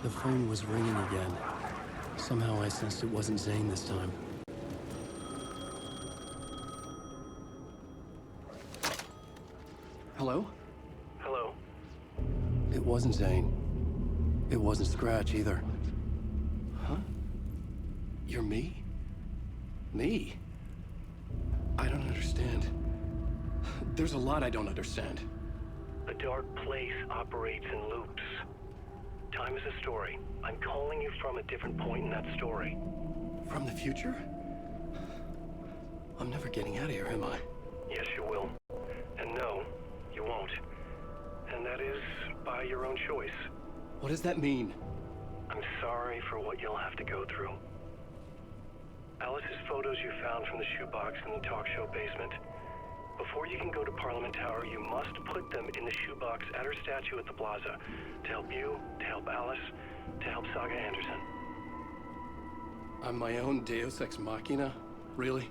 The phone was ringing again. Somehow I sensed it wasn't Zane this time. Hello? Hello? It wasn't Zane. It wasn't Scratch either. Huh? You're me? Me? I don't understand. There's a lot I don't understand. The dark place operates in loops. Time is a story. I'm calling you from a different point in that story. From the future? I'm never getting out of here, am I? Yes, you will. And no, you won't. And that is by your own choice. What does that mean? I'm sorry for what you'll have to go through. Alice's photos you found from the shoebox in the talk show basement. Before you can go to Parliament Tower, you must put them in the shoebox at her statue at the plaza. To help you, to help Alice, to help Saga Anderson. I'm my own Deus Ex Machina? Really?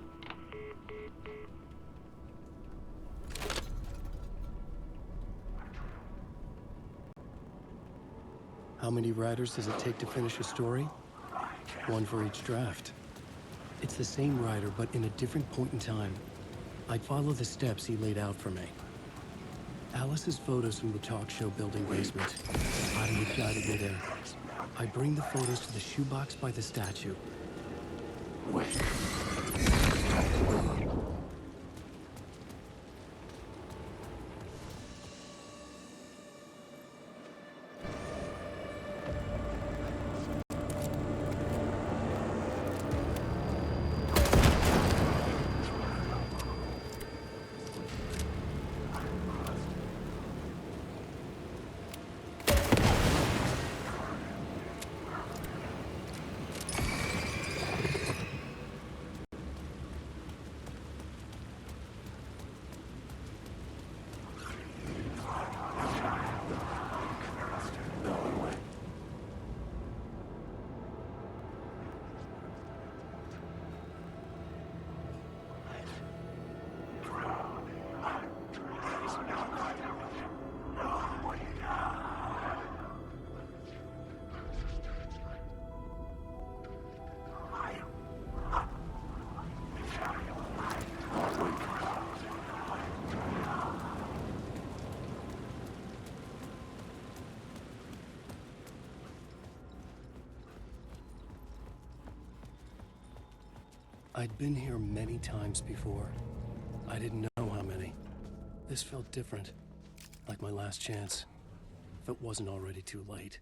How many writers does it take to finish a story? One for each draft. It's the same writer, but in a different point in time. I'd follow the steps he laid out for me. Alice's photos from the talk show building basement. Adi had guided me there. I bring the photos to the shoebox by the statue. I'd been here many times before. I didn't know how many. This felt different, like my last chance, if it wasn't already too late.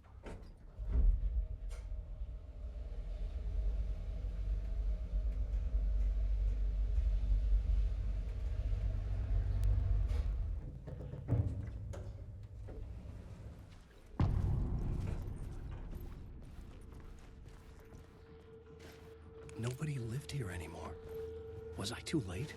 Nobody lived here anymore. Was I too late?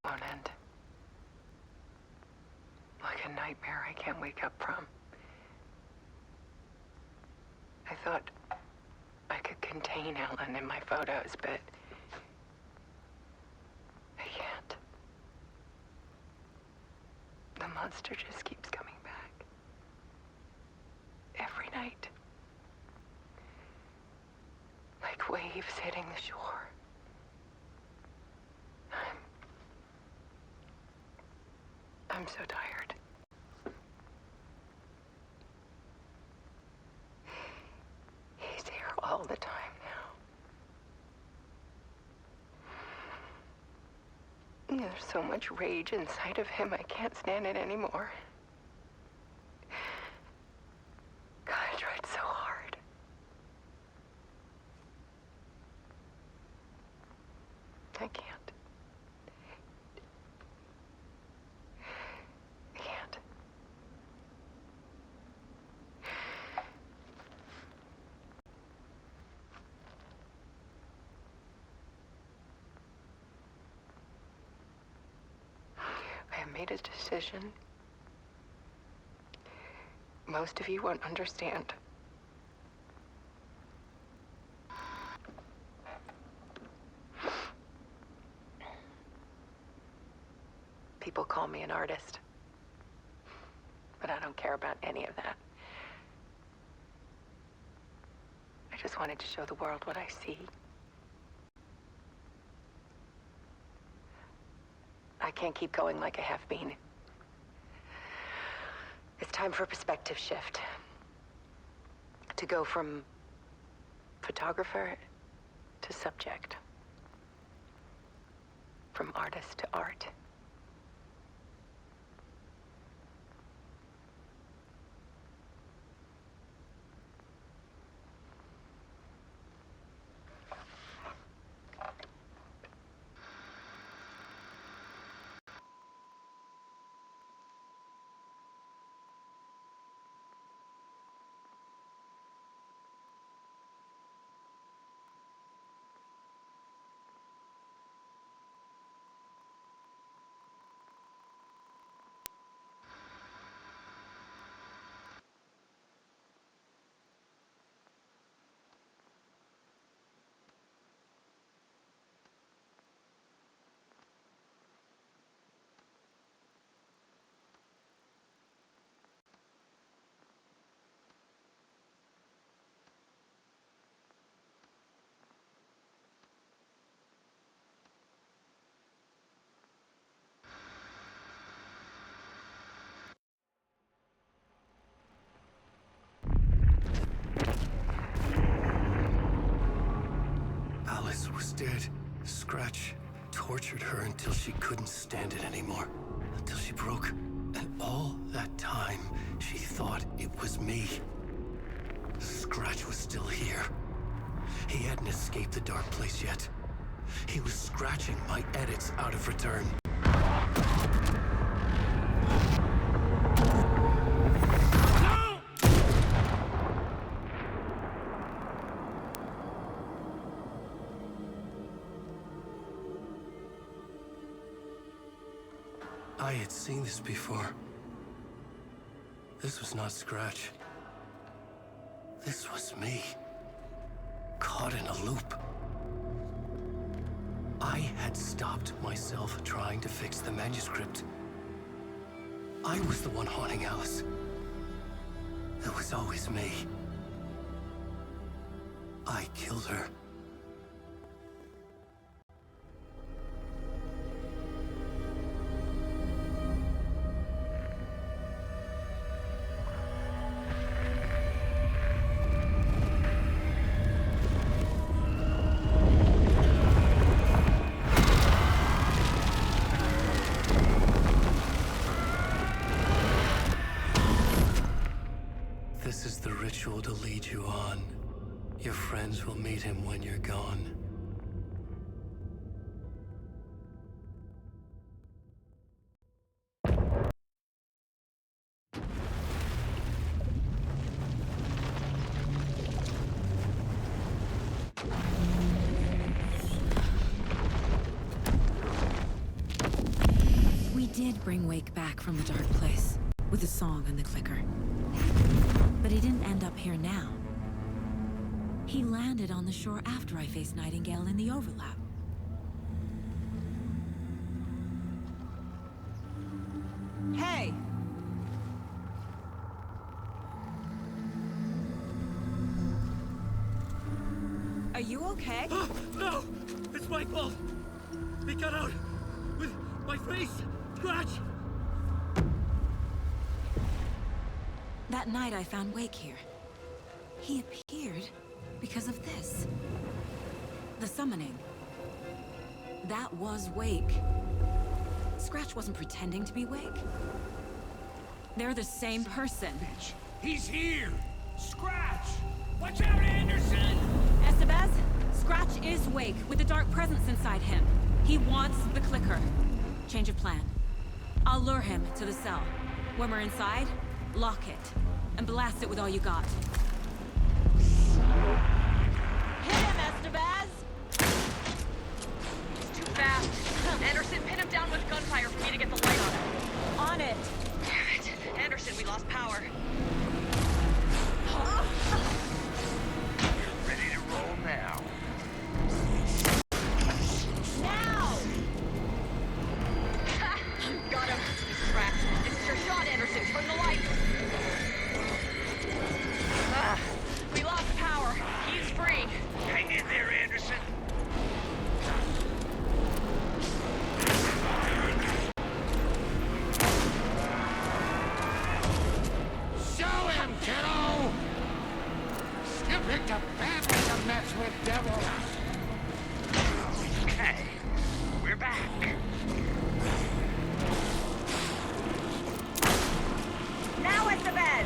Won't end. Like a nightmare I can't wake up from. I thought I could contain Ellen in my photos, but I can't. The monster just keeps coming back. Every night. Like waves hitting the shore. I'm so tired. He's here all the time now. There's so much rage inside of him, I can't stand it anymore. God, I tried so hard. I can't. made a decision. Most of you won't understand. People call me an artist, but I don't care about any of that. I just wanted to show the world what I see. I can't keep going like a half-bean. It's time for a perspective shift. To go from photographer to subject. From artist to art. Alice was dead. Scratch tortured her until she couldn't stand it anymore. Until she broke. And all that time, she thought it was me. Scratch was still here. He hadn't escaped the dark place yet. He was scratching my edits out of return. I had seen this before. This was not Scratch. This was me. Caught in a loop. I had stopped myself trying to fix the manuscript. I was the one haunting Alice. It was always me. I killed her. This is the ritual to lead you on. Your friends will meet him when you're gone. We did bring Wake back from the dark place, with the song and the clicker. But he didn't end up here now. He landed on the shore after I faced Nightingale in the overlap. Hey! Are you okay? No! It's my fault! He got out! With my face! Scratch! That night I found Wake here. He appeared because of this. The summoning. That was Wake. Scratch wasn't pretending to be Wake. They're the same person. Bitch! He's here! Scratch! Watch out, Anderson! Estevez, Scratch is Wake with the dark presence inside him. He wants the clicker. Change of plan. I'll lure him to the cell. When we're inside, lock it, and blast it with all you got. Hit him, Estevez! He's too fast. Anderson, pin him down with gunfire for me to get the light on him. with devil. Okay, we're back. Now at the bed!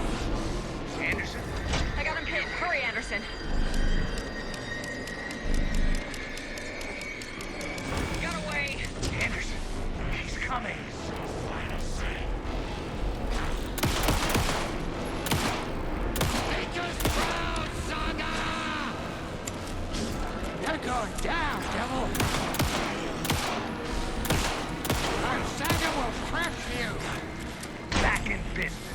Anderson? I got him pinned. Hurry, Anderson. Got away! Anderson, he's coming. Nature's proud, Saga! You're going down, devil! Our Saga will crush you! Back in business.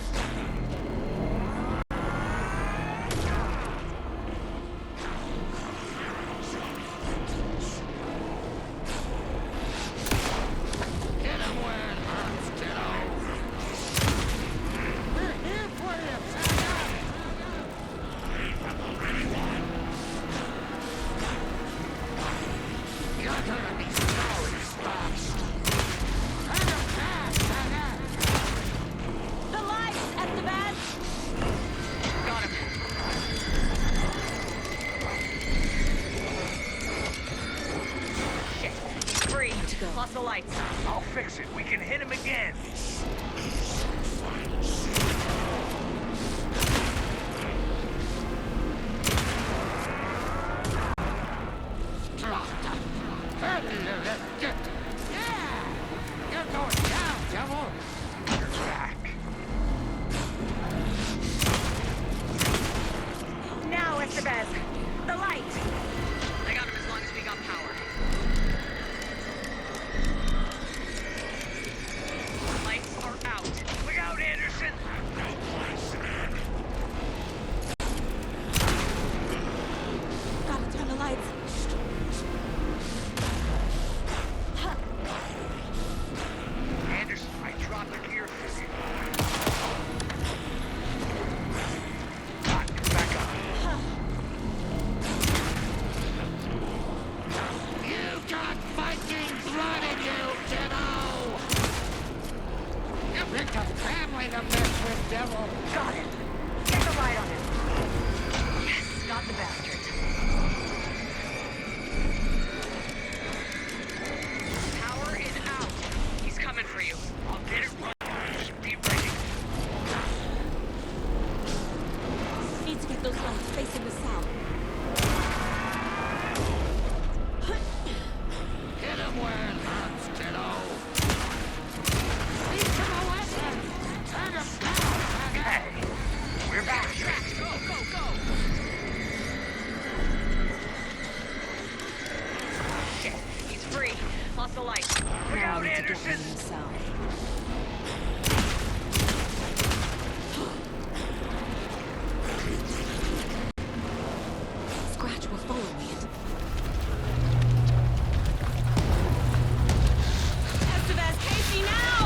Hit him where it hurts, kiddo! We're here for you, Saga! You're gonna be sorry, Smashed! Turn him fast, Saga! The lights at the bed! Got him. Shit. He's free. To go. Lost the lights. I'll fix it. We can hit him again. Yeah! You're going down, devil! You're back. Now at the bed. The light! I got him as long as we got power. Lights are out. Look out, Anderson! Gotta turn the lights. Anderson, I dropped the gear for you. Hot, back up. You got Viking blood in you, kiddo! You picked a family to mess with, devil! Got it. Get the light on him. Yes, got the bastard. Power is out. He's coming for you. I'll get it running. Just be ready. Need to get those lights facing the south. Hit him where it hurts, kiddo! Speak to the weapon! Turn him down, Saga! Hey, we're back. Go, go, go! Shit. He's free. Lost the light. Look Now I out, need to get Anderson! moving south. Scratch will follow me. Estevez, Casey, now!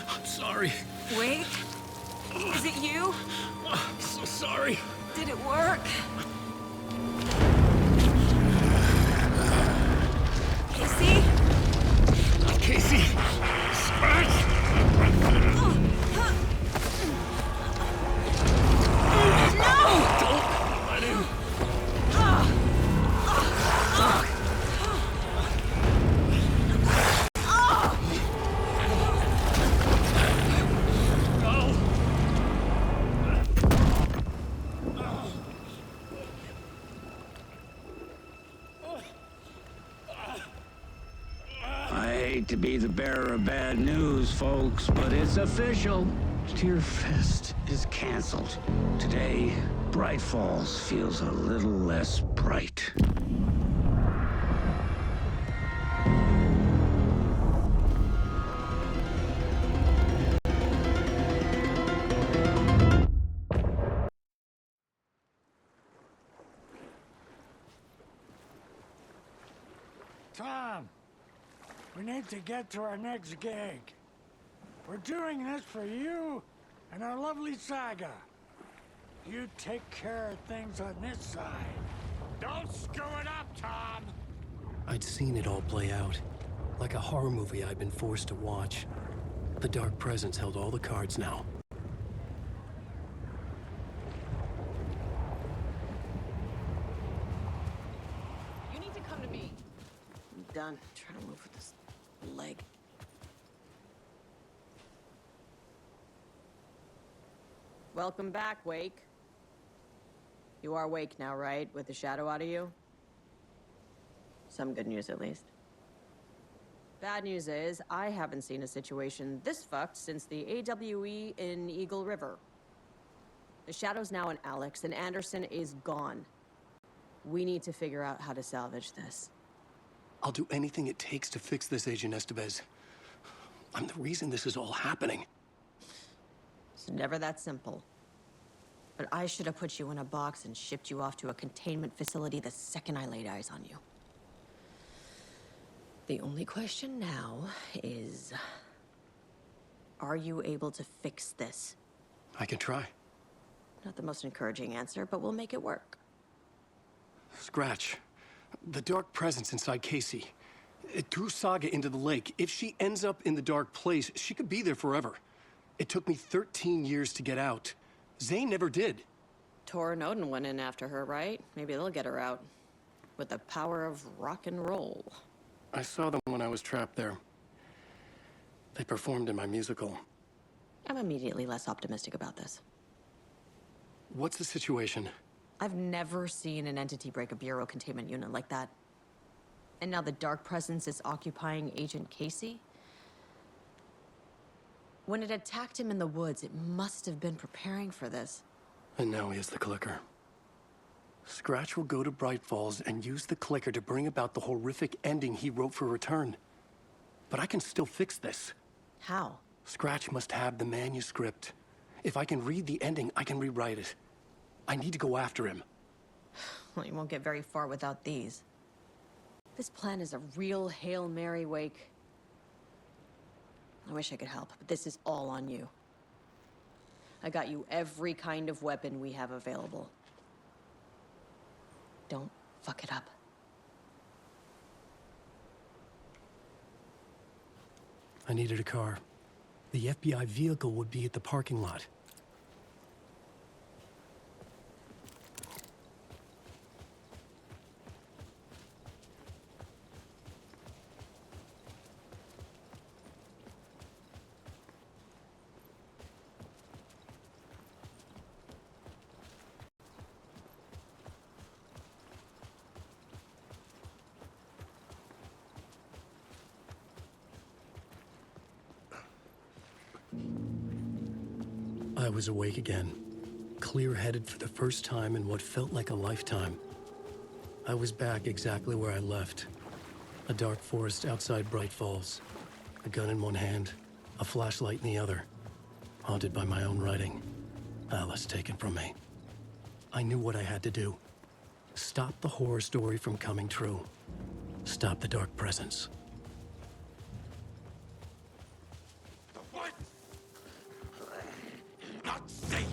I'm sorry. Wake? Is it you? I'm so sorry. Did it work? Casey? Casey! Scratch! Don't let him. Go! I hate to be the bearer of bad news, folks, but it's official. Tearfest is canceled. Today, Bright Falls feels a little less bright. Tom, we need to get to our next gig. We're doing this for you and our lovely Saga. You take care of things on this side. Don't screw it up, Tom! I'd seen it all play out. Like a horror movie I'd been forced to watch. The Dark Presence held all the cards now. You need to come to me. I'm done trying to move with this leg. Welcome back, Wake. You are Wake now, right? With the shadow out of you? Some good news, at least. Bad news is, I haven't seen a situation this fucked since the AWE in Eagle River. The shadow's now in Alex, and Anderson is gone. We need to figure out how to salvage this. I'll do anything it takes to fix this, Agent Estevez. I'm the reason this is all happening. It's never that simple. But I should have put you in a box and shipped you off to a containment facility the second I laid eyes on you. The only question now is... are you able to fix this? I can try. Not the most encouraging answer, but we'll make it work. Scratch. The Dark Presence inside Casey. It threw Saga into the lake. If she ends up in the dark place, she could be there forever. It took me 13 years to get out. Zane never did. Tor and Odin went in after her, right? Maybe they'll get her out. With the power of rock and roll. I saw them when I was trapped there. They performed in my musical. I'm immediately less optimistic about this. What's the situation? I've never seen an entity break a bureau containment unit like that. And now the Dark Presence is occupying Agent Casey? When it attacked him in the woods, it must have been preparing for this. And now he has the clicker. Scratch will go to Bright Falls and use the clicker to bring about the horrific ending he wrote for Return. But I can still fix this. How? Scratch must have the manuscript. If I can read the ending, I can rewrite it. I need to go after him. Well, you won't get very far without these. This plan is a real Hail Mary, Wake. I wish I could help, but this is all on you. I got you every kind of weapon we have available. Don't fuck it up. I needed a car. The FBI vehicle would be at the parking lot. I was awake again, clear-headed for the first time in what felt like a lifetime. I was back exactly where I left. A dark forest outside Bright Falls. A gun in one hand, a flashlight in the other. Haunted by my own writing. Alice taken from me. I knew what I had to do. Stop the horror story from coming true. Stop the Dark Presence. What? Not safe!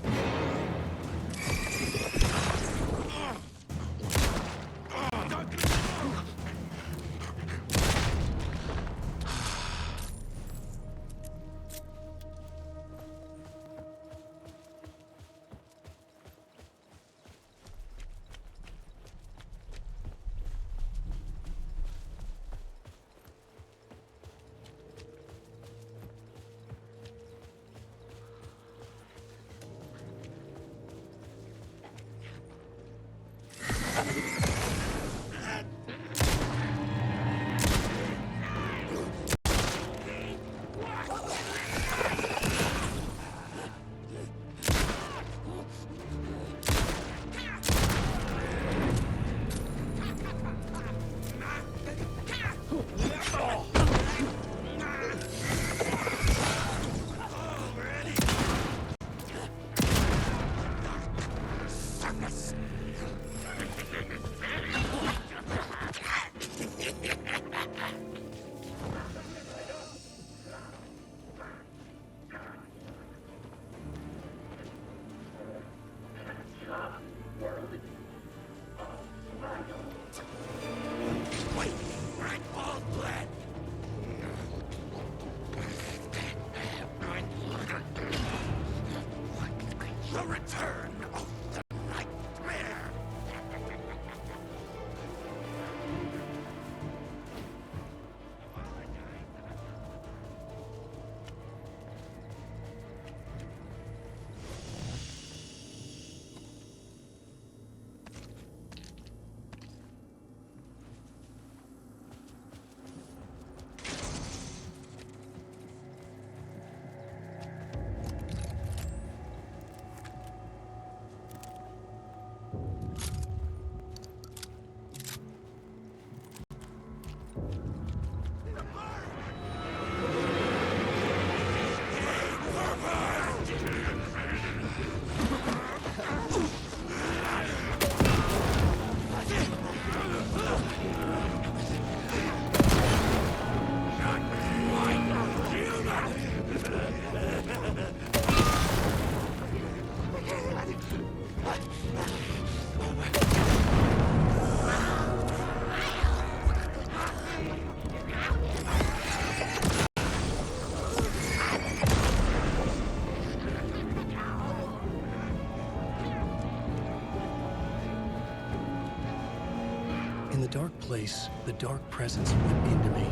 place, the dark presence went into me.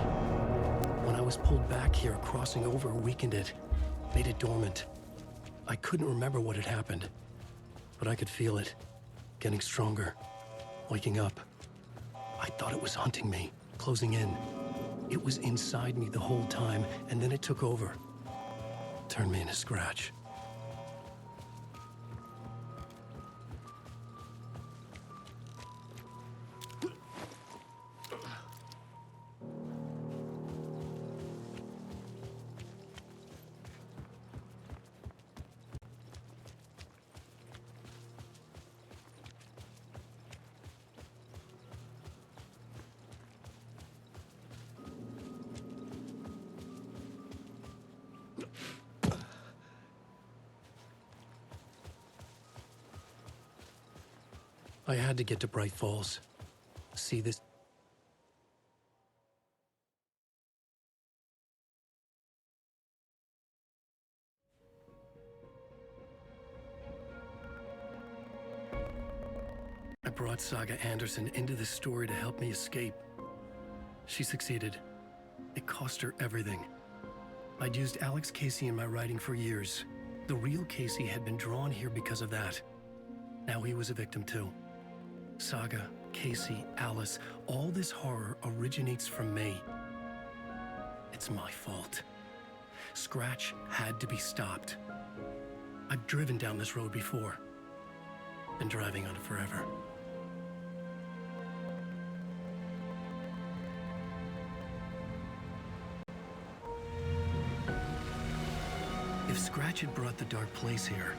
When I was pulled back here, crossing over weakened it, made it dormant. I couldn't remember what had happened, but I could feel it, getting stronger, waking up. I thought it was hunting me, closing in. It was inside me the whole time, and then it took over. Turned me into Scratch. I had to get to Bright Falls. See this. I brought Saga Anderson into this story to help me escape. She succeeded. It cost her everything. I'd used Alex Casey in my writing for years. The real Casey had been drawn here because of that. Now he was a victim too. Saga, Casey, Alice, all this horror originates from me. It's my fault. Scratch had to be stopped. I've driven down this road before. Been driving on it forever. If Scratch had brought the dark place here,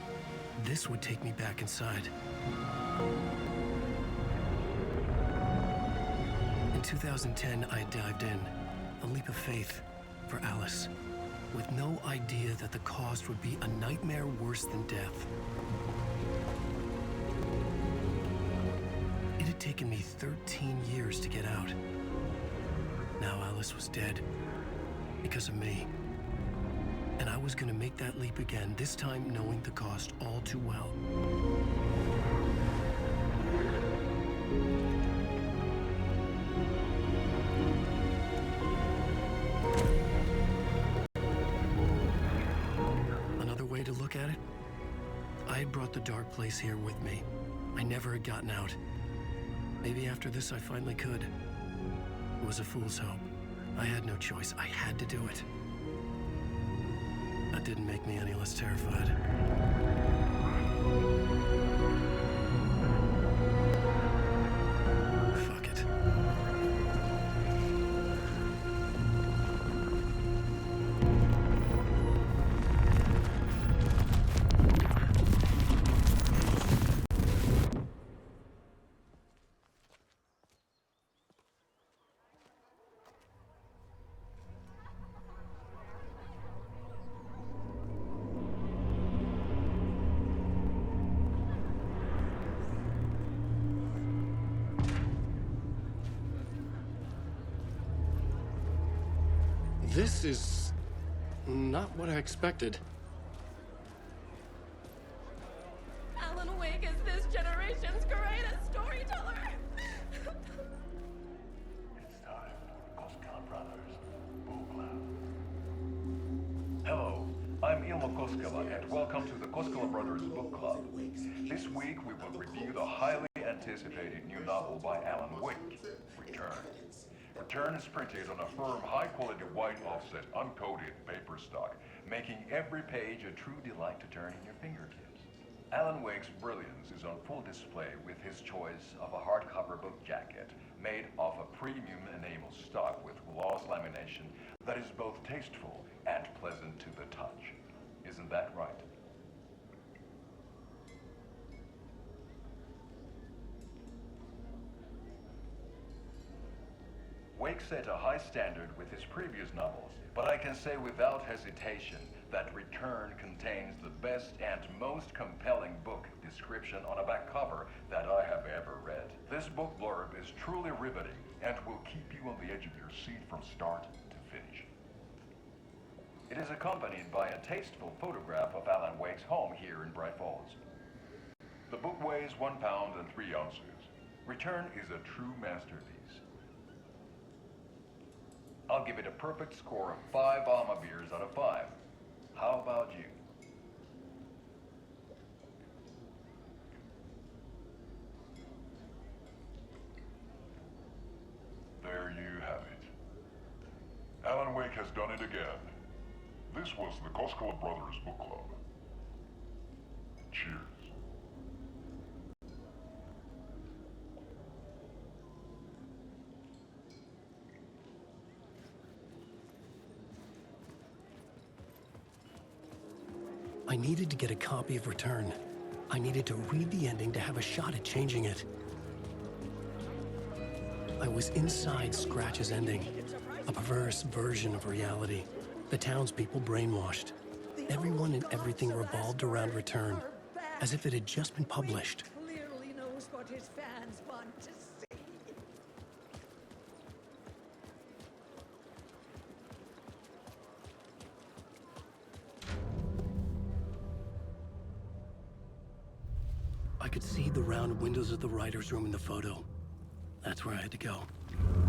this would take me back inside. In 2010, I dived in, a leap of faith for Alice, with no idea that the cost would be a nightmare worse than death. It had taken me 13 years to get out. Now Alice was dead, because of me. And I was gonna make that leap again, this time knowing the cost all too well. Another way to look at it, I had brought the dark place here with me. I never had gotten out. Maybe after this I finally could. It was a fool's hope. I had no choice. I had to do it. That didn't make me any less terrified. Fuck it. This is not what I expected. Alan Wake is this generation's greatest storyteller. It's time for Koskela Brothers Book Club. Hello, I'm Ilmo Koskela, and welcome to the Koskela Brothers Book Club. This week we will review the highly anticipated new novel by Alan Wake, Return. Return is printed on a firm, high-quality white offset, uncoated paper stock, making every page a true delight to turn in your fingertips. Alan Wake's brilliance is on full display with his choice of a hardcover book jacket made of a premium enamel stock with gloss lamination that is both tasteful and pleasant to the touch. Isn't that right? Wake set a high standard with his previous novels, but I can say without hesitation that Return contains the best and most compelling book description on a back cover that I have ever read. This book blurb is truly riveting and will keep you on the edge of your seat from start to finish. It is accompanied by a tasteful photograph of Alan Wake's home here in Bright Falls. The book weighs 1 pound and 3 ounces. Return is a true masterpiece. I'll give it a perfect score of 5 Alma beers out of 5. How about you? There you have it. Alan Wake has done it again. This was the Koskela Brothers Book Club. Cheers. I needed to get a copy of Return. I needed to read the ending to have a shot at changing it. I was inside Scratch's ending, a perverse version of reality. The townspeople brainwashed. Everyone and everything revolved around Return, as if it had just been published. Clearly knows what his fans want to see. I could see the round windows of the writer's room in the photo. That's where I had to go,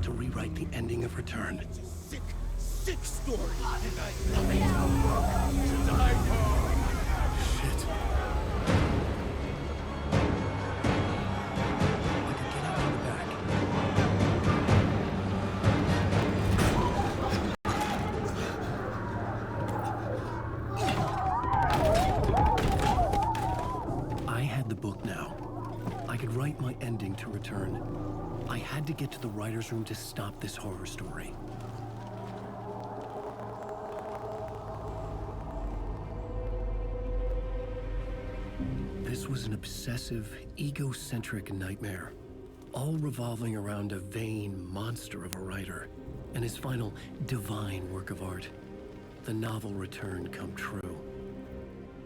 to rewrite the ending of Return. It's a sick, sick story. And I love it. To die for. Shit. I could get out in the back. I had the book now. I could write my ending to Return. I had to get to the writer's room to stop this horror story. This was an obsessive, egocentric nightmare, all revolving around a vain monster of a writer and his final divine work of art, the novel Return come true.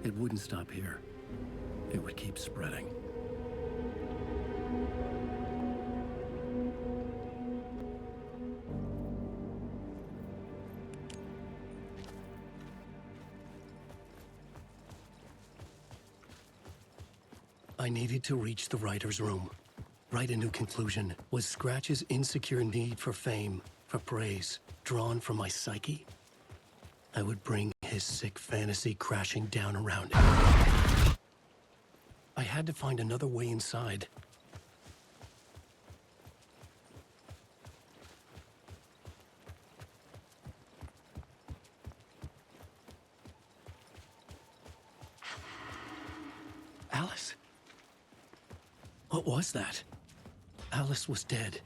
It wouldn't stop here. It would keep spreading. I needed to reach the writer's room. Write a new conclusion. Was Scratch's insecure need for fame, for praise, drawn from my psyche? I would bring his sick fantasy crashing down around him. I had to find another way inside. Alice? What was that? Alice was dead.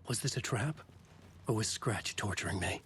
Was this a trap? Or was Scratch torturing me?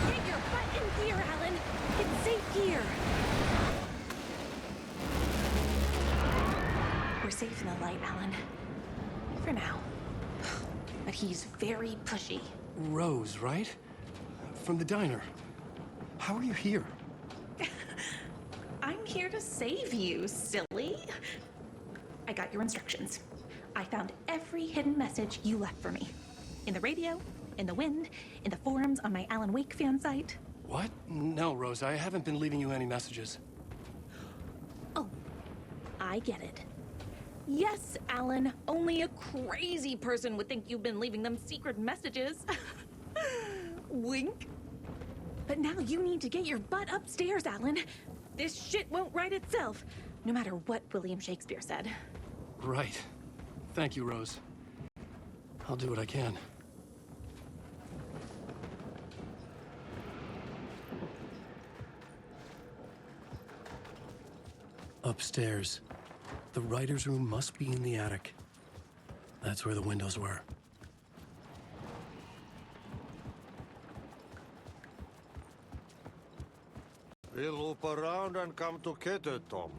Get your butt in here, Alan. It's safe here. We're safe in the light, Alan. For now. But he's very pushy. Rose, right? From the diner. How are you here? I'm here to save you, silly. I got your instructions. I found every hidden message you left for me. In the radio, in the wind, in the forums on my Alan Wake fan site. What? No, Rose, I haven't been leaving you any messages. Oh, I get it. Yes, Alan, only a crazy person would think you've been leaving them secret messages. Wink. But now you need to get your butt upstairs, Alan. This shit won't right itself, no matter what William Shakespeare said. Right. Thank you, Rose. I'll do what I can. Upstairs. The writer's room must be in the attic. That's where the windows were. We'll loop around and come together, Tom.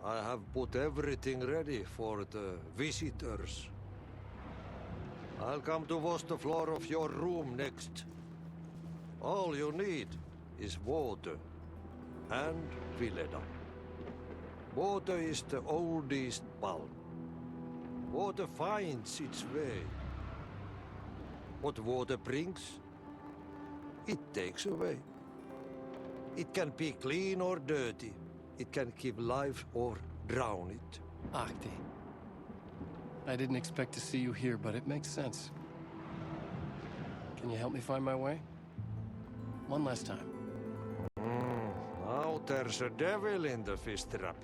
I have put everything ready for the visitors. I'll come to wash the floor of your room next. All you need is water and Vileda. Water is the oldest bulb. Water finds its way. What water brings, it takes away. It can be clean or dirty. It can give life or drown it. Ahti. I didn't expect to see you here, but it makes sense. Can you help me find my way? One last time. Now there's a devil in the fish trap.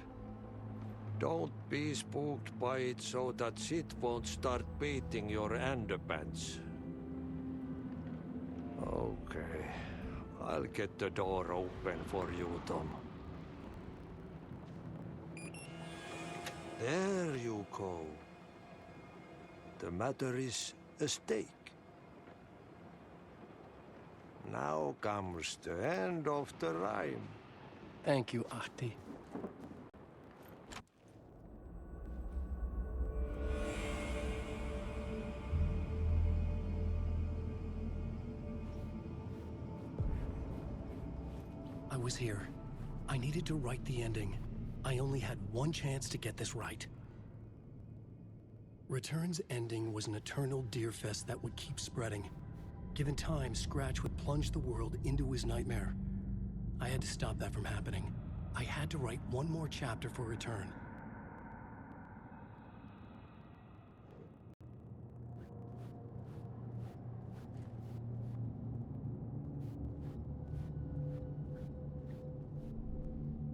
Don't be spooked by it so that shit won't start beating your underpants. Okay. I'll get the door open for you, Tom. There you go. The matter is a stake. Now comes the end of the rhyme. Thank you, Ahti. I was here. I needed to write the ending. I only had one chance to get this right. Return's ending was an eternal deerfest that would keep spreading. Given time, Scratch would plunge the world into his nightmare. I had to stop that from happening. I had to write one more chapter for Return.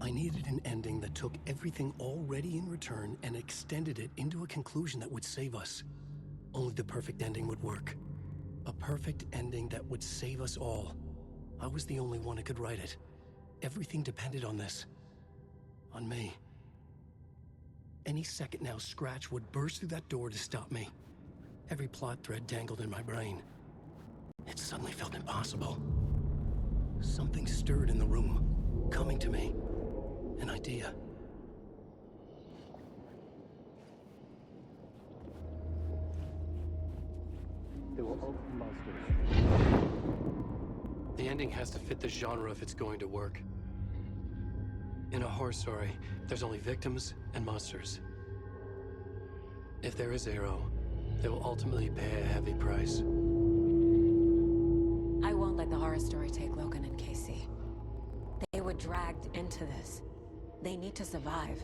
I needed an ending that took everything already in Return and extended it into a conclusion that would save us. Only the perfect ending would work. A perfect ending that would save us all. I was the only one who could write it. Everything depended on this. On me. Any second now, Scratch would burst through that door to stop me. Every plot thread dangled in my brain. It suddenly felt impossible. Something stirred in the room, coming to me. An idea. They will open monsters. The ending has to fit the genre if it's going to work. In a horror story, there's only victims and monsters. If there is Arrow, they will ultimately pay a heavy price. I won't let the horror story take Logan and Casey. They were dragged into this. They need to survive.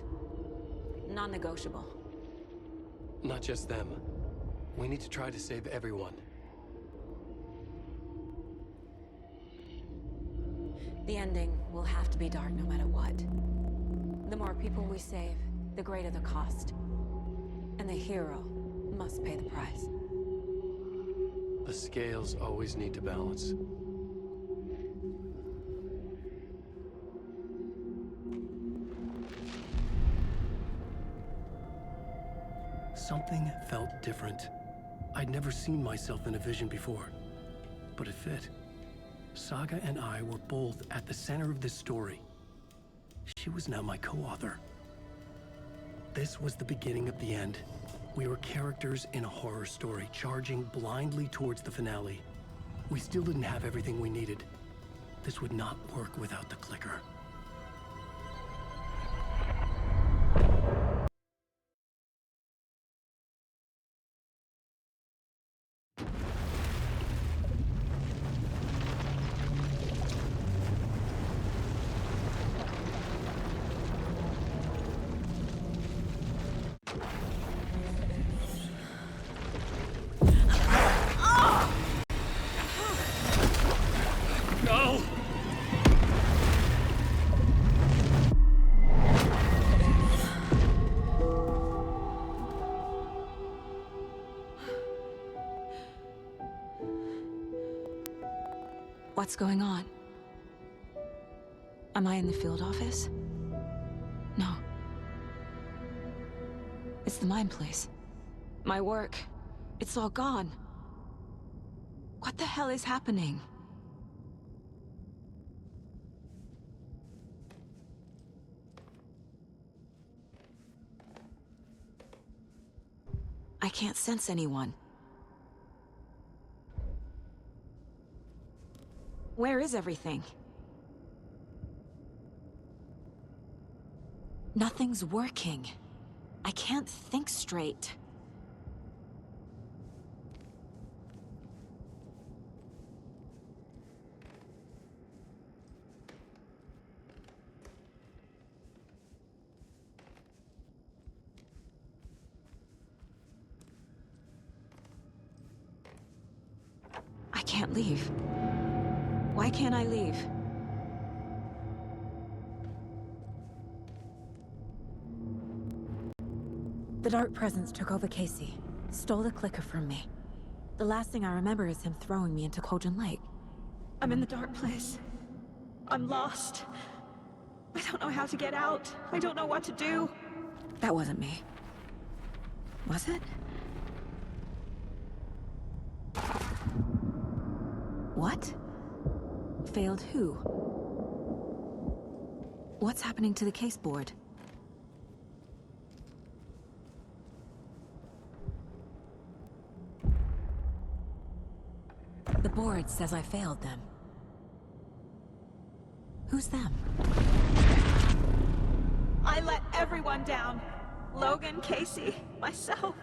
Non-negotiable. Not just them. We need to try to save everyone. The ending will have to be dark no matter what. The more people we save, the greater the cost. And the hero must pay the price. The scales always need to balance. Something felt different. I'd never seen myself in a vision before, but it fit. Saga and I were both at the center of this story. She was now my co-author. This was the beginning of the end. We were characters in a horror story, charging blindly towards the finale. We still didn't have everything we needed. This would not work without the clicker. No! What's going on? Am I in the field office? No. It's the mine place. My work. It's all gone. What the hell is happening? I can't sense anyone. Where is everything? Nothing's working. I can't think straight. I can't leave. Why can't I leave? The Dark Presence took over Casey, stole the clicker from me. The last thing I remember is him throwing me into Cauldron Lake. I'm in the dark place. I'm lost. I don't know how to get out. I don't know what to do. That wasn't me. Was it? What? Failed who? What's happening to the case board? The board says I failed them. Who's them? I let everyone down. Logan, Casey, myself.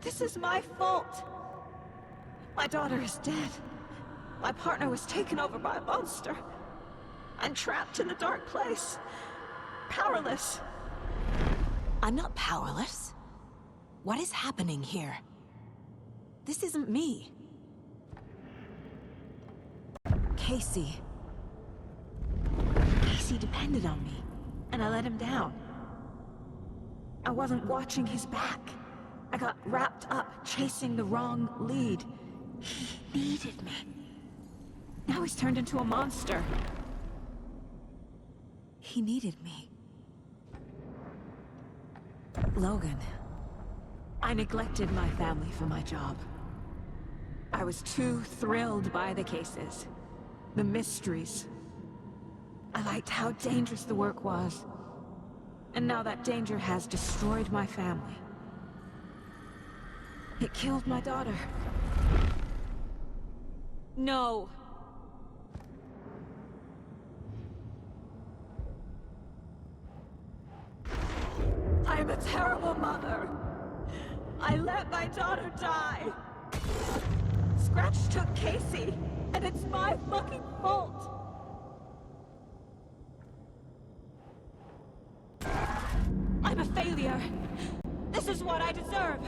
This is my fault. My daughter is dead. My partner was taken over by a monster. I'm trapped in the dark place. Powerless. I'm not powerless. What is happening here? This isn't me. Casey. Casey depended on me, and I let him down. I wasn't watching his back. I got wrapped up chasing the wrong lead. He needed me. Now he's turned into a monster. He needed me. Logan. I neglected my family for my job. I was too thrilled by the cases. The mysteries. I liked how dangerous the work was. And now that danger has destroyed my family. It killed my daughter. No. I'm a terrible mother. I let my daughter die. Scratch took Casey, and it's my fucking fault. I'm a failure. This is what I deserve.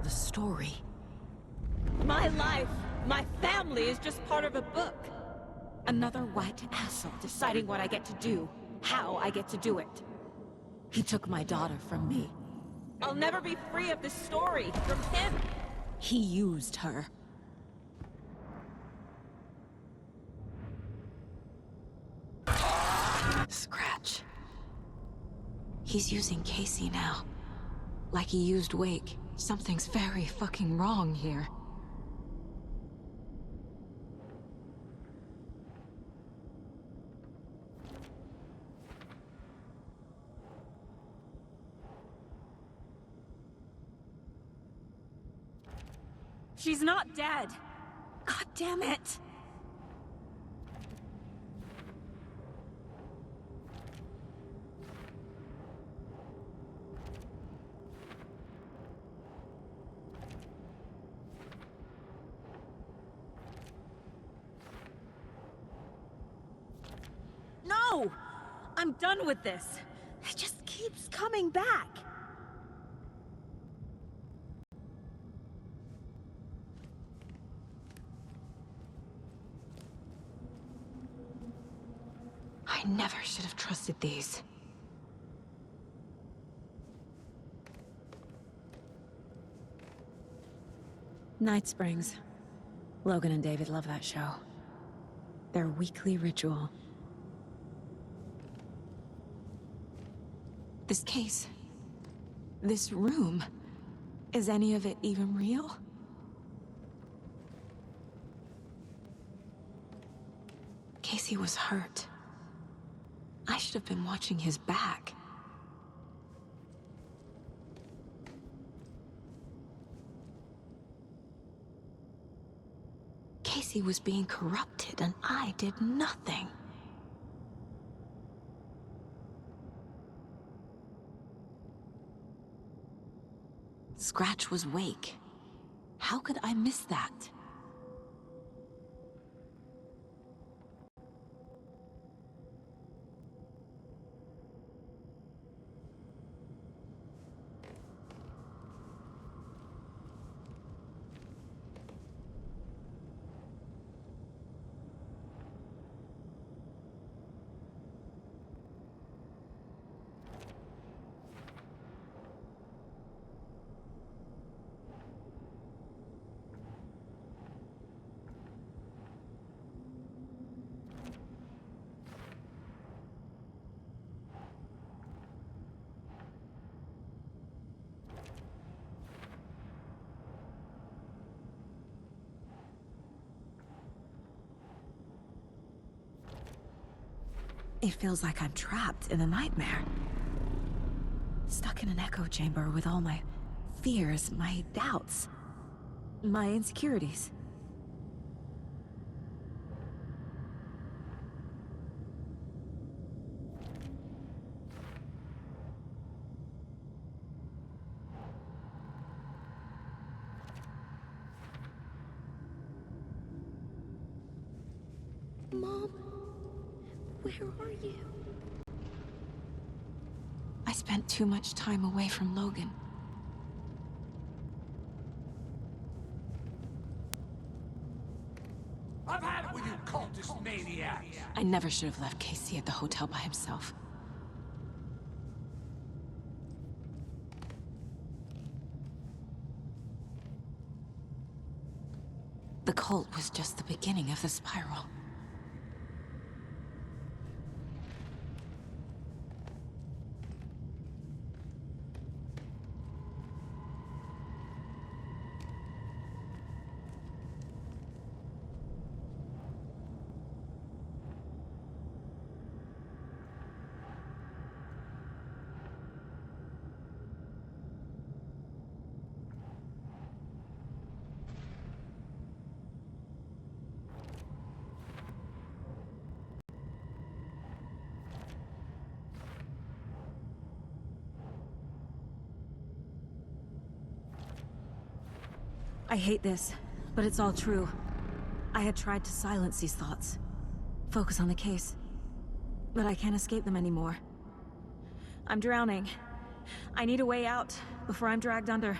The story. My life, my family is just part of a book. Another white asshole deciding what I get to do, how I get to do it. He took my daughter from me. I'll never be free of this story from him. He used her. Scratch. He's using Casey now. Like he used Wake. Something's very fucking wrong here. She's not dead. God damn it. No! I'm done with this. It just keeps coming back. never should have trusted these. Night Springs. Logan and David love that show. Their weekly ritual. This case, this room, is any of it even real? Casey was hurt. I should have been watching his back. Casey was being corrupted, and I did nothing. Scratch was Wake. How could I miss that? It feels like I'm trapped in a nightmare. Stuck in an echo chamber with all my fears, my doubts, my insecurities. Mom, where are you? I spent too much time away from Logan. I've had it with you cultist maniacs! I never should have left Casey at the hotel by himself. The cult was just the beginning of the spiral. I hate this, but it's all true. I had tried to silence these thoughts, focus on the case, but I can't escape them anymore. I'm drowning. I need a way out before I'm dragged under.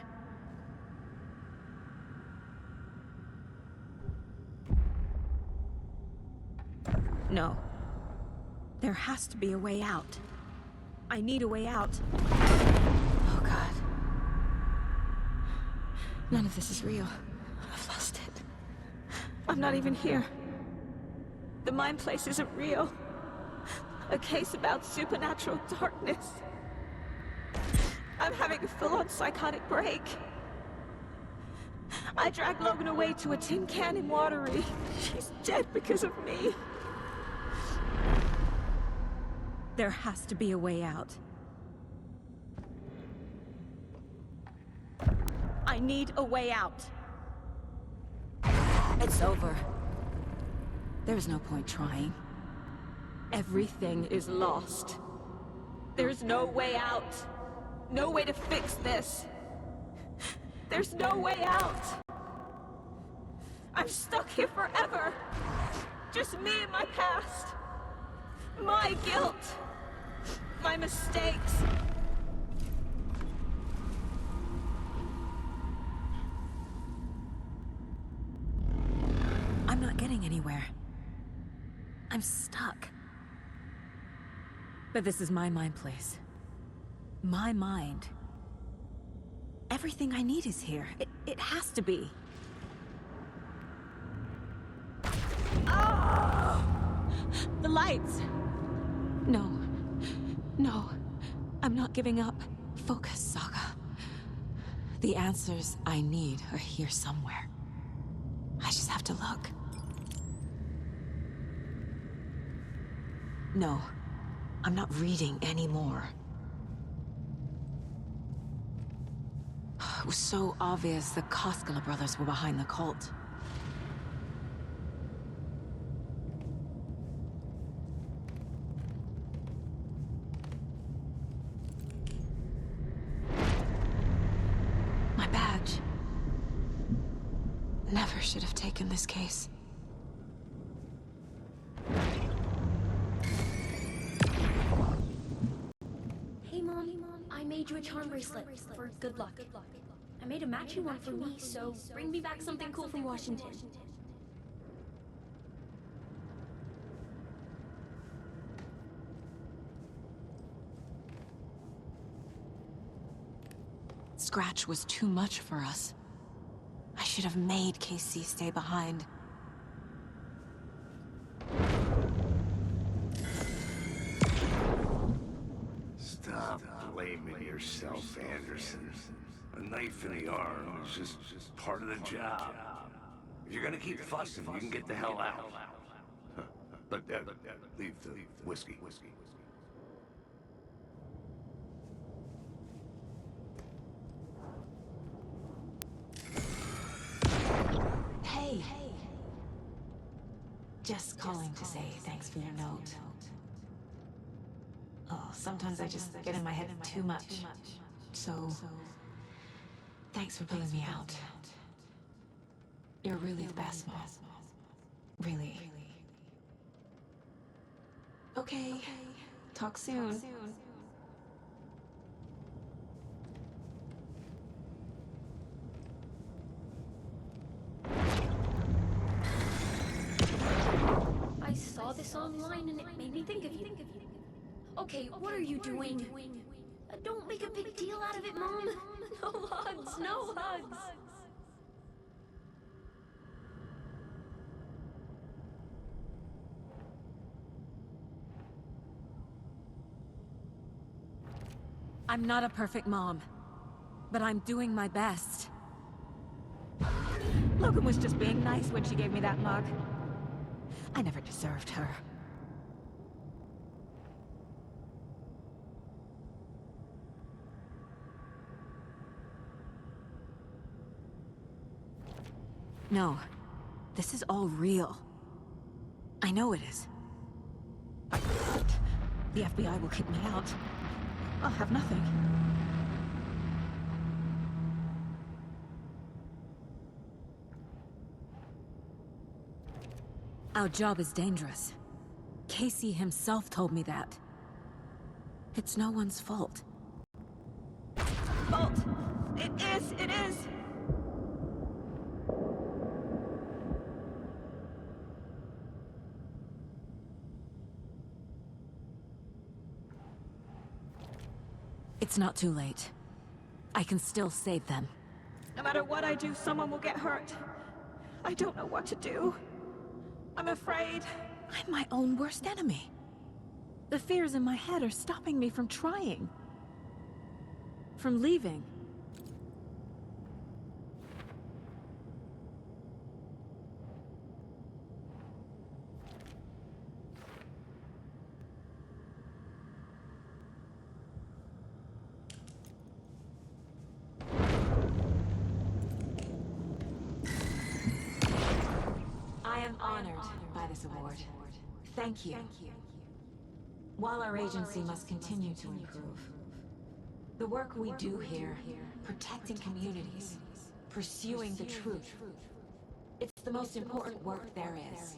No. There has to be a way out. I need a way out. Oh, God. None of this is real. I've lost it. I'm not even here. The mind place isn't real. A case about supernatural darkness. I'm having a full-on psychotic break. I dragged Logan away to a tin can in Watery. She's dead because of me. There has to be a way out. I need a way out. It's over. There's no point trying. Everything is lost. There's no way out. No way to fix this. There's no way out. I'm stuck here forever. Just me and my past. My guilt. My mistakes. I'm not getting anywhere. I'm stuck. But this is my mind place. My mind. Everything I need is here. It has to be. Oh! The lights! No. No. I'm not giving up. Focus, Saga. The answers I need are here somewhere. I just have to look. No. I'm not reading anymore. It was so obvious the Koskela brothers were behind the cult. My badge. Never should have taken this case. Hey Mom, I made you a charm bracelet for good luck. I made a matching one for me, so bring me back something cool from Washington. Scratch was too much for us. I should have made Casey stay behind. Stop blaming yourself, Anderson. A knife in the arm is just part of the job. If you're gonna keep fussing, you can get the hell out. But leave the whiskey. Hey. Just calling to say thanks for your note. Oh, sometimes I just get in my head too much. So, thanks for pulling me out. You're really the best, Mom. Really. Okay. Talk soon. I saw this online and it made me think of you. Okay, what are you doing? Don't make a big deal out of it, Mom. No hugs, no hugs. I'm not a perfect mom, but I'm doing my best. Logan was just being nice when she gave me that mug. I never deserved her. No, this is all real. I know it is. The FBI will kick me out. I'll have nothing. Our job is dangerous. Casey himself told me that. It's no one's fault. Fault! It is! It's not too late. I can still save them. No matter what I do, someone will get hurt. I don't know what to do. I'm afraid. I'm my own worst enemy. The fears in my head are stopping me from trying. From leaving. I am honored by this award. Thank you. While our agency must continue to improve, the work we do here, protecting communities, pursuing the truth, it's the most important work there is.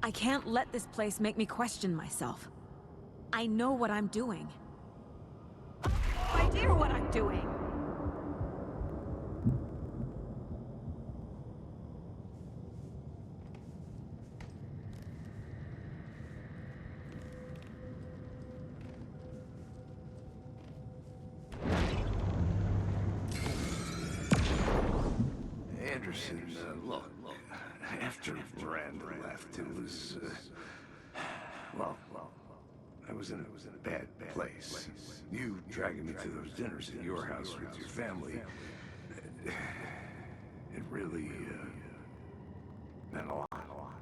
I can't let this place make me question myself. I know what I'm doing. No idea what I'm doing. Anderson, look, after Miranda left, it was, well, I was in a bad place. You dragging me to those dinners at your house with your family, it really, meant a lot.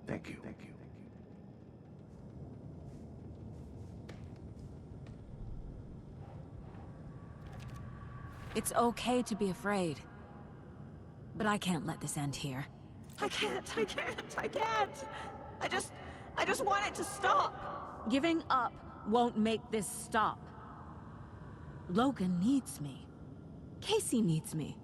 Thank you. It's okay to be afraid. But I can't let this end here. I can't. I just want it to stop. Giving up won't make this stop. Logan needs me. Casey needs me.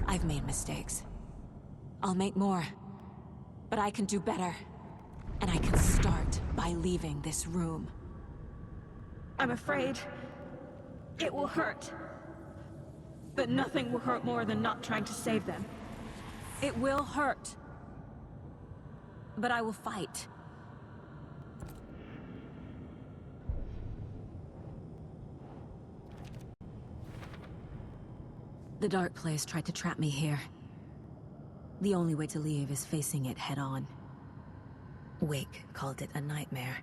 I've made mistakes. I'll make more. But I can do better. And I can start by leaving this room. I'm afraid it will hurt. But nothing will hurt more than not trying to save them. It will hurt. But I will fight. The dark place tried to trap me here. The only way to leave is facing it head-on. Wake called it a nightmare.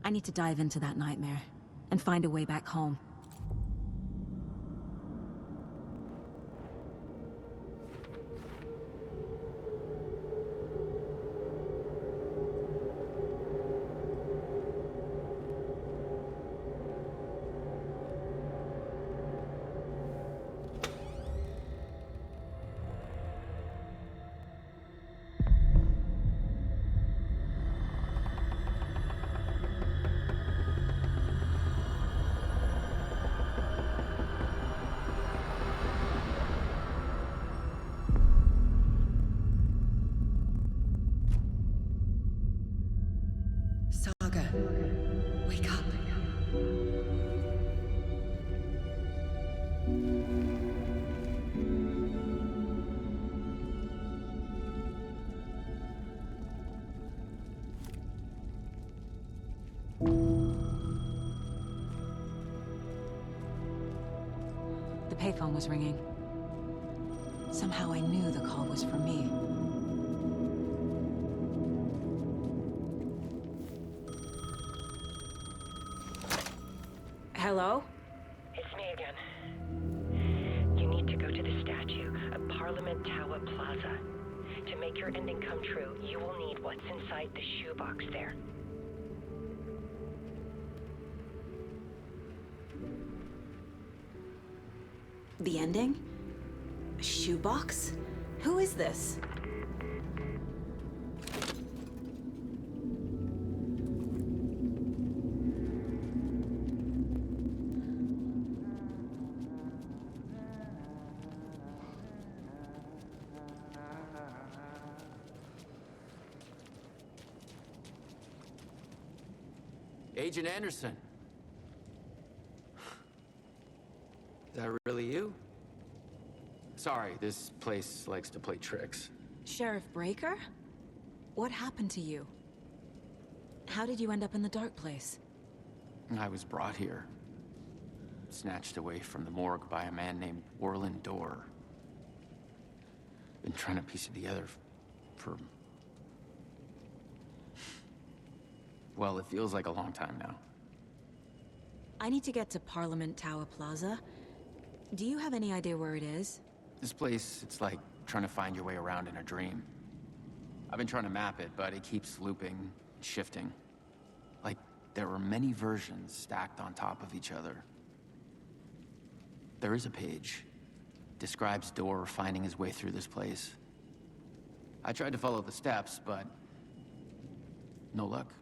I need to dive into that nightmare and find a way back home. Saga, wake up. The payphone was ringing. Somehow I knew the call was for me. Hello? It's me again. You need to go to the statue at Parliament Tower Plaza. To make your ending come true, you will need what's inside the shoebox there. The ending? A shoebox? Who is this? Agent Anderson. Is that really you? Sorry, this place likes to play tricks. Sheriff Breaker? What happened to you? How did you end up in the dark place? I was brought here. Snatched away from the morgue by a man named Orland Dorr. Been trying to piece it together for... well, it feels like a long time now. I need to get to Parliament Tower Plaza. Do you have any idea where it is? This place, it's like trying to find your way around in a dream. I've been trying to map it, but it keeps looping, shifting. Like there are many versions stacked on top of each other. There is a page. Describes Dorr finding his way through this place. I tried to follow the steps, but no luck.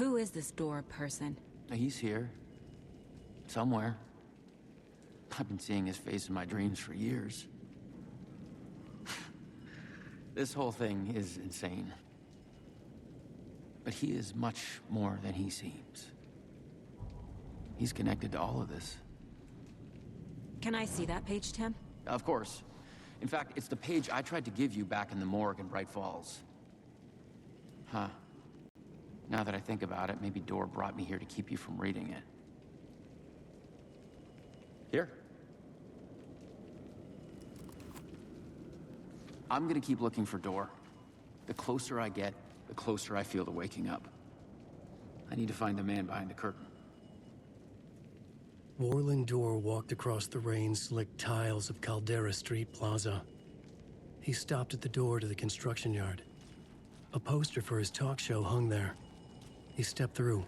Who is this door person? He's here. Somewhere. I've been seeing his face in my dreams for years. This whole thing is insane. But he is much more than he seems. He's connected to all of this. Can I see that page, Tim? Of course. In fact, it's the page I tried to give you back in the morgue in Bright Falls. Huh. Now that I think about it, maybe Door brought me here to keep you from reading it. Here. I'm gonna keep looking for Door. The closer I get, the closer I feel to waking up. I need to find the man behind the curtain. Warland Dorr walked across the rain-slicked tiles of Caldera Street Plaza. He stopped at the door to the construction yard. A poster for his talk show hung there. He stepped through,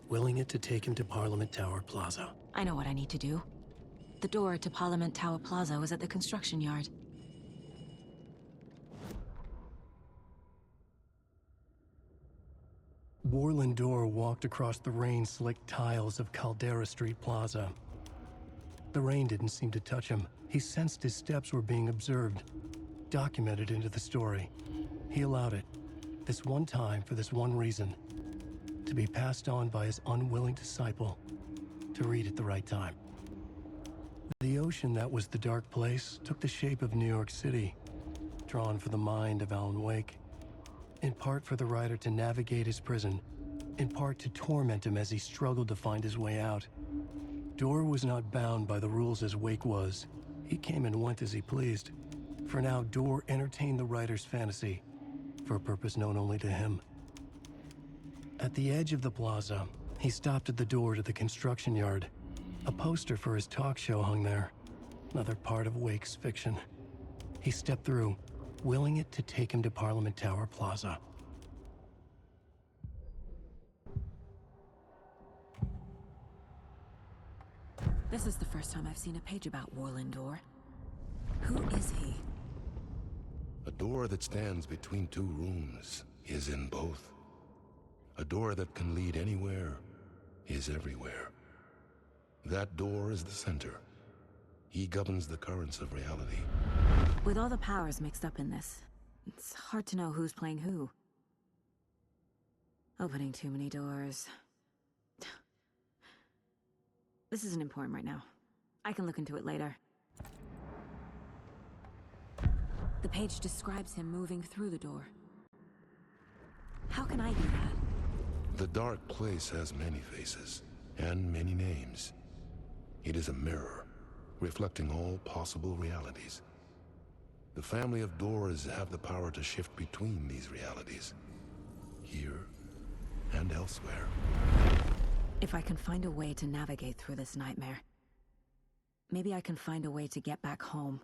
willing it to take him to Parliament Tower Plaza. I know what I need to do. The door to Parliament Tower Plaza was at the construction yard. Warland Dorr walked across the rain-slicked tiles of Caldera Street Plaza. The rain didn't seem to touch him. He sensed his steps were being observed, documented into the story. He allowed it, this one time for this one reason, to be passed on by his unwilling disciple, to read at the right time. The ocean that was the dark place took the shape of New York City, drawn for the mind of Alan Wake. In part for the writer to navigate his prison, in part to torment him as he struggled to find his way out. Dorr was not bound by the rules as Wake was. He came and went as he pleased. For now, Dorr entertained the writer's fantasy, for a purpose known only to him. At the edge of the plaza, he stopped at the door to the construction yard. A poster for his talk show hung there, another part of Wake's fiction. He stepped through, willing it to take him to Parliament Tower Plaza. This is the first time I've seen a page about Warland Dorr. Who is he? A door that stands between two rooms is in both. A door that can lead anywhere is everywhere. That door is the center. He governs the currents of reality. With all the powers mixed up in this, it's hard to know who's playing who. Opening too many doors. This isn't important right now. I can look into it later. The page describes him moving through the door. How can I do that? The dark place has many faces, and many names. It is a mirror, reflecting all possible realities. The family of Doors have the power to shift between these realities, here and elsewhere. If I can find a way to navigate through this nightmare, maybe I can find a way to get back home.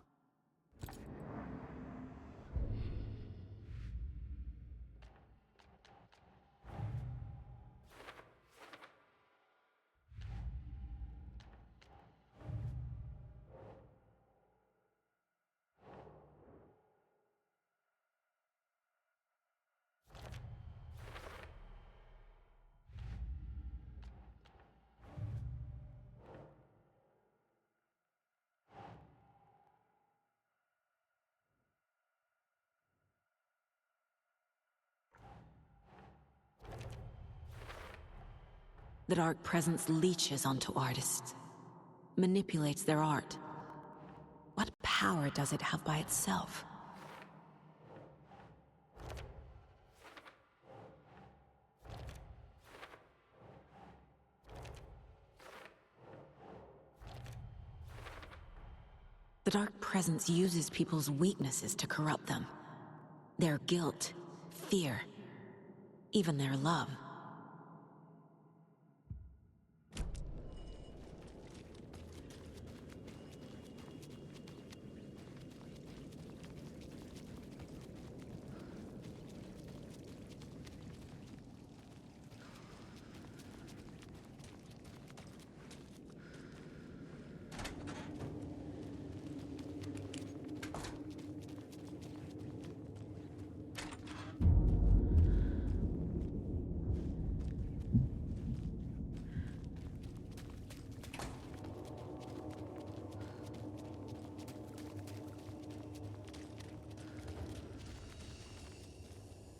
The dark presence leeches onto artists, manipulates their art. What power does it have by itself? The dark presence uses people's weaknesses to corrupt them. Their guilt, fear, even their love.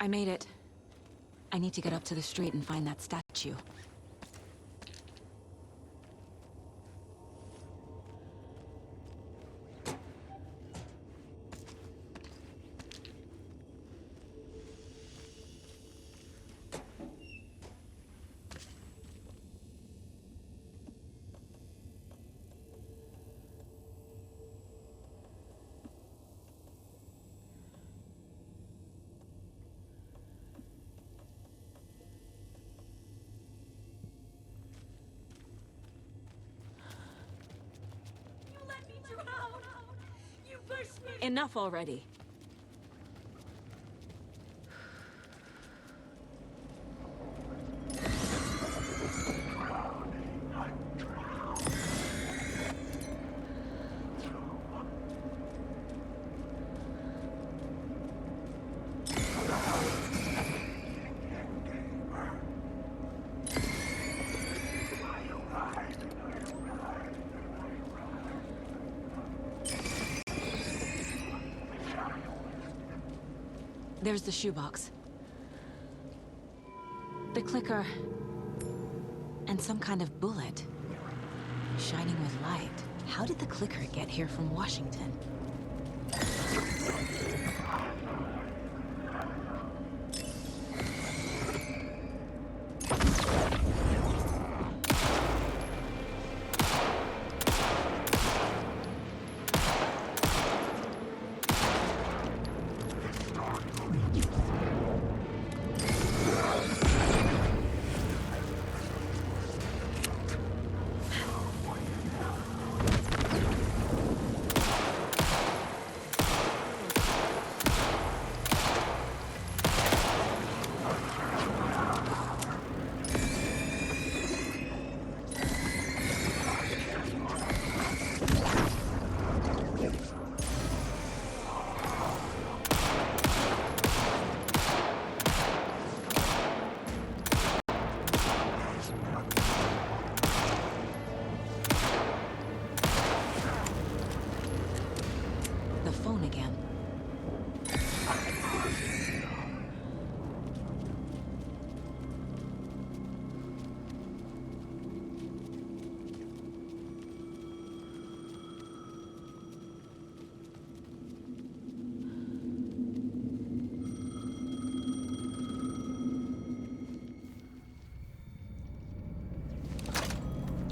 I made it. I need to get up to the street and find that statue. Enough already. There's the shoebox. The clicker. And some kind of bullet. Shining with light. How did the clicker get here from Washington?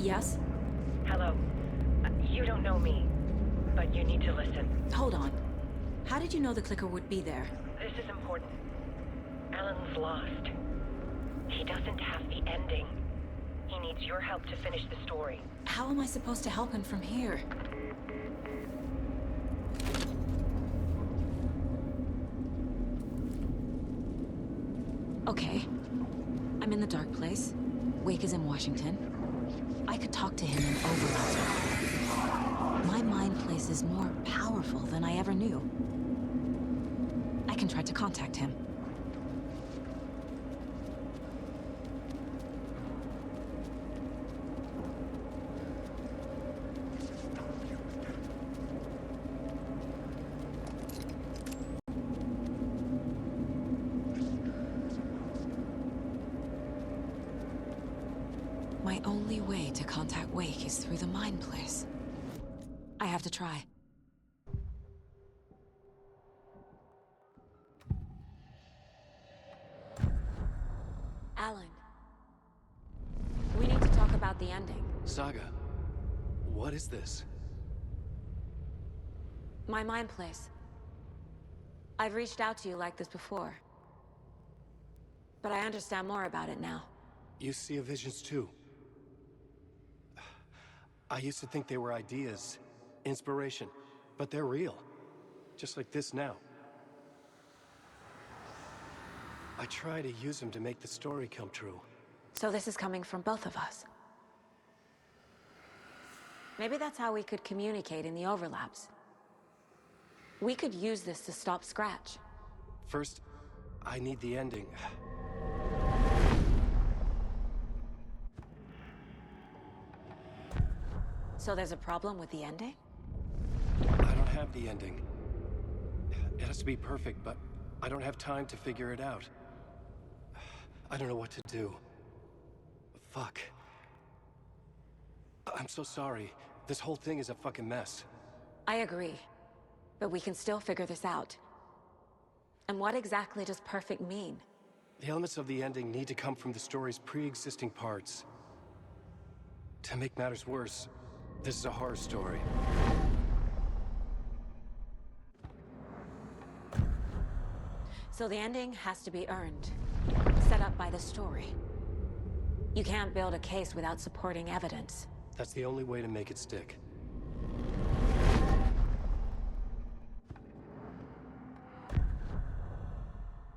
Yes? Hello. You don't know me, but you need to listen. Hold on. How did you know the clicker would be there? This is important. Alan's lost. He doesn't have the ending. He needs your help to finish the story. How am I supposed to help him from here? Okay. I'm in the dark place. Wake is in Washington. I could talk to him in overlap. My mind place is more powerful than I ever knew. I can try to contact him. My only way to contact Wake is through the Mind Place. I have to try. Alan. We need to talk about the ending. Saga, what is this? My Mind Place. I've reached out to you like this before. But I understand more about it now. You see visions too. I used to think they were ideas, inspiration, but they're real. Just like this now. I try to use them to make the story come true. So this is coming from both of us. Maybe that's how we could communicate in the overlaps. We could use this to stop Scratch. First, I need the ending. So there's a problem with the ending? I don't have the ending. It has to be perfect, but I don't have time to figure it out. I don't know what to do. Fuck. I'm so sorry. This whole thing is a fucking mess. I agree. But we can still figure this out. And what exactly does perfect mean? The elements of the ending need to come from the story's pre-existing parts. To make matters worse, this is a horror story. So the ending has to be earned, set up by the story. You can't build a case without supporting evidence. That's the only way to make it stick.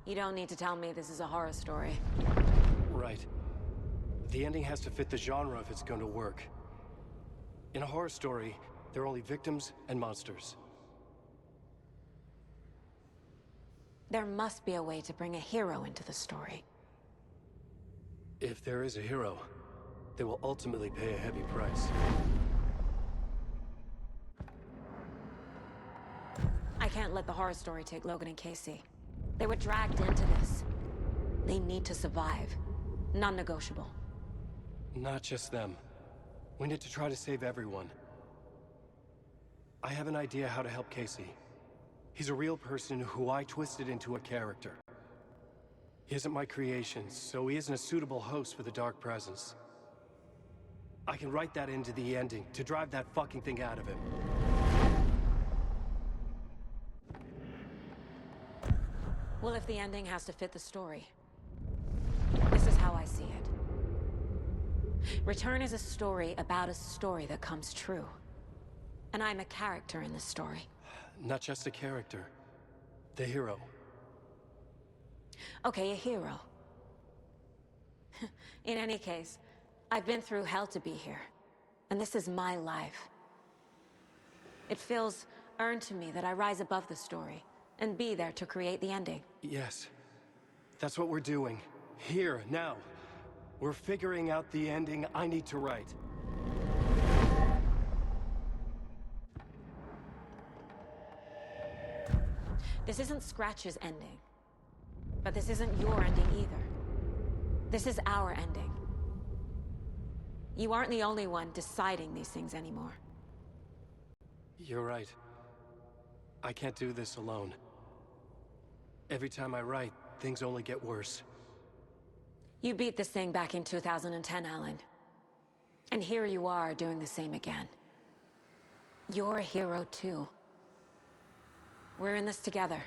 You don't need to tell me this is a horror story. Right. The ending has to fit the genre if it's going to work. In a horror story, there are only victims and monsters. There must be a way to bring a hero into the story. If there is a hero, they will ultimately pay a heavy price. I can't let the horror story take Logan and Casey. They were dragged into this. They need to survive. Non-negotiable. Not just them. We need to try to save everyone. I have an idea how to help Casey. He's a real person who I twisted into a character. He isn't my creation, so he isn't a suitable host for the Dark Presence. I can write that into the ending to drive that fucking thing out of him. Well, if the ending has to fit the story, this is how I see it. Return is a story about a story that comes true. And I'm a character in this story. Not just a character. The hero. Okay, a hero. In any case, I've been through hell to be here. And this is my life. It feels earned to me that I rise above the story and be there to create the ending. Yes. That's what we're doing. Here, now. We're figuring out the ending I need to write. This isn't Scratch's ending. But this isn't your ending either. This is our ending. You aren't the only one deciding these things anymore. You're right. I can't do this alone. Every time I write, things only get worse. You beat this thing back in 2010, Alan. And here you are doing the same again. You're a hero too. We're in this together.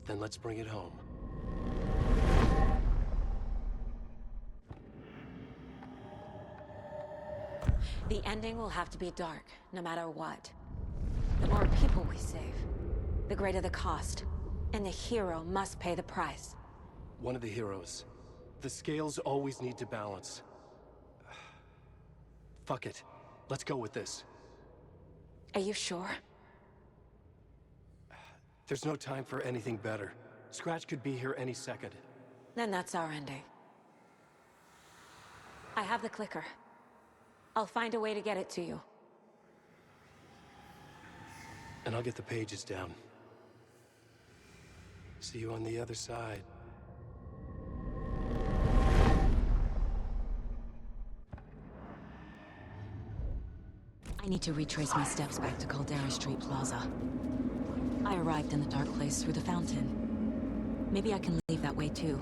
Then let's bring it home. The ending will have to be dark, no matter what. The more people we save, the greater the cost. And the hero must pay the price. One of the heroes. The scales always need to balance. Fuck it. Let's go with this. Are you sure? There's no time for anything better. Scratch could be here any second. Then that's our ending. I have the clicker. I'll find a way to get it to you. And I'll get the pages down. See you on the other side. I need to retrace my steps back to Caldera Street Plaza. I arrived in the dark place through the fountain. Maybe I can leave that way too.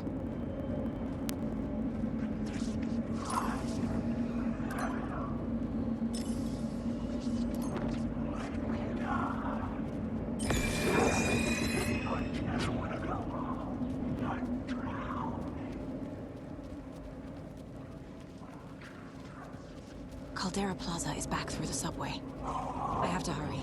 Caldera Plaza is back through the subway. I have to hurry.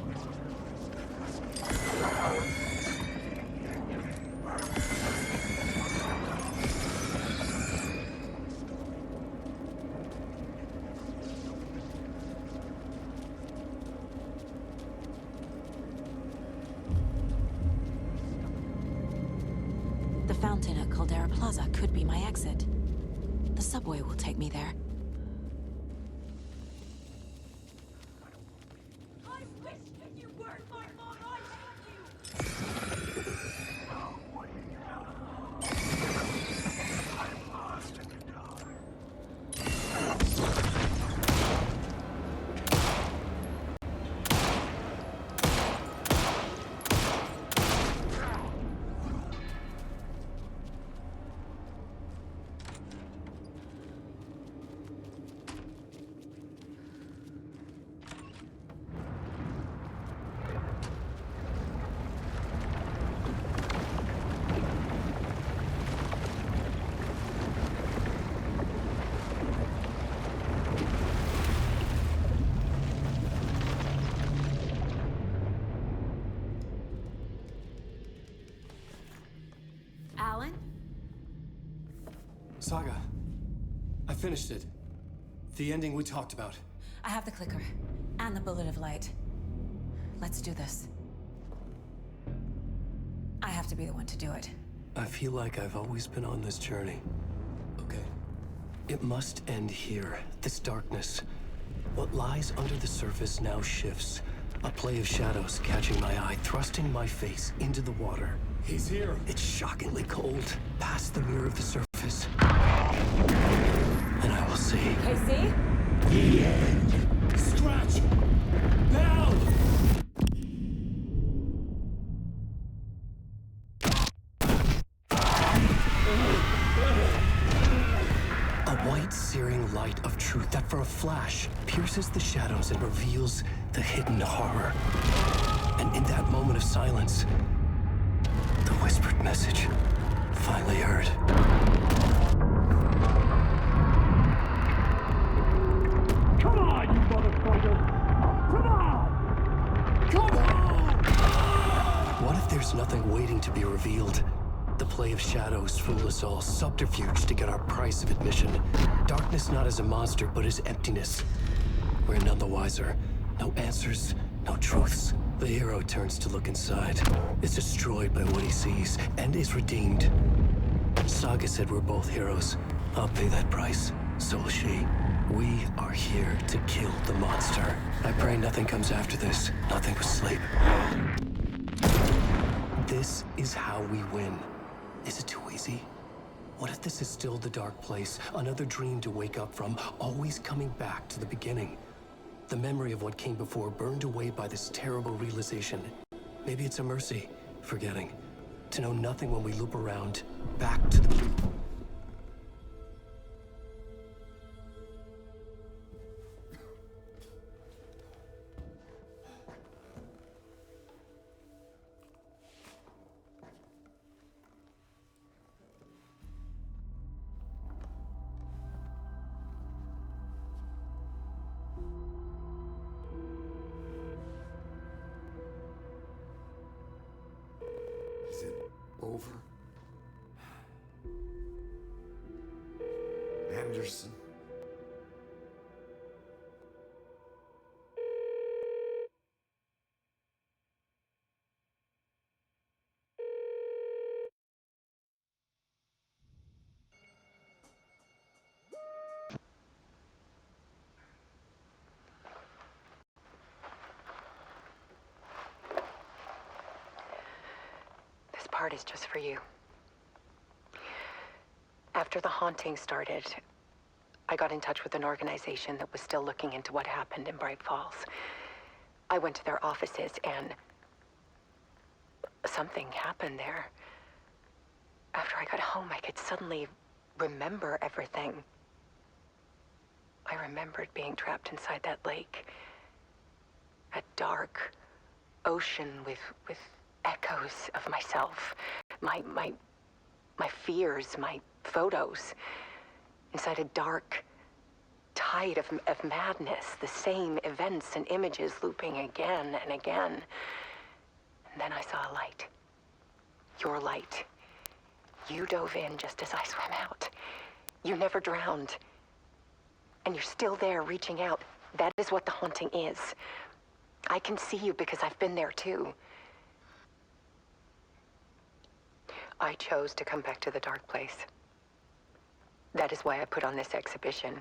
The fountain at Caldera Plaza could be my exit. The subway will take me there. Saga, I finished it. The ending we talked about. I have the clicker and the bullet of light. Let's do this. I have to be the one to do it. I feel like I've always been on this journey. Okay. It must end here. This darkness. What lies under the surface now shifts. A play of shadows catching my eye, thrusting my face into the water. He's here. It's shockingly cold. Past the mirror of the surface. And I will see. Casey? The end. Scratch! Bell! A white, searing light of truth that for a flash pierces the shadows and reveals the hidden horror. And in that moment of silence, the whispered message finally heard. Come on, you motherfucker! Come on! Come on! What if there's nothing waiting to be revealed? The play of shadows fool us all, subterfuge to get our price of admission. Darkness not as a monster, but as emptiness. We're none the wiser. No answers, no truths. The hero turns to look inside, is destroyed by what he sees, and is redeemed. Saga said we're both heroes. I'll pay that price. So will she. We are here to kill the monster. I pray nothing comes after this. Nothing but sleep. This is how we win. Is it too easy? What if this is still the dark place? Another dream to wake up from, always coming back to the beginning. The memory of what came before burned away by this terrible realization. Maybe it's a mercy, forgetting. To know nothing when we loop around, back to the... Is it over? Anderson? This part is just for you. After the haunting started, I got in touch with an organization that was still looking into what happened in Bright Falls. I went to their offices and something happened there. After I got home, I could suddenly remember everything. I remembered being trapped inside that lake. A dark ocean with echoes of myself. My fears, my photos. Inside a dark tide of madness. The same events and images looping again and again. And then I saw a light. Your light. You dove in just as I swam out. You never drowned. And you're still there reaching out. That is what the haunting is. I can see you because I've been there too. I chose to come back to the dark place. That is why I put on this exhibition.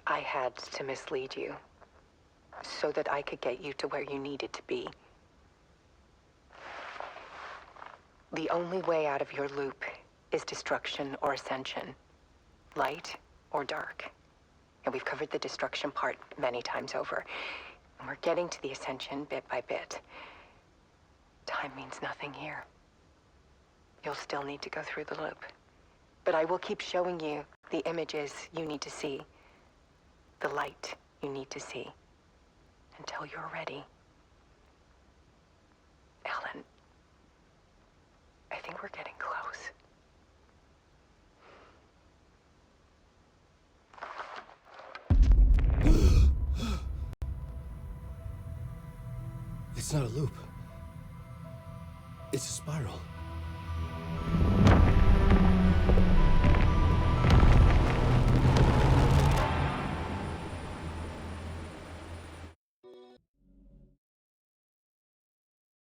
I had to mislead you so that I could get you to where you needed to be. The only way out of your loop is destruction or ascension, light or dark. And we've covered the destruction part many times over. And we're getting to the ascension bit by bit. Time means nothing here. You'll still need to go through the loop. But I will keep showing you the images you need to see, the light you need to see, until you're ready. Ellen, I think we're getting close. It's not a loop. It's a spiral.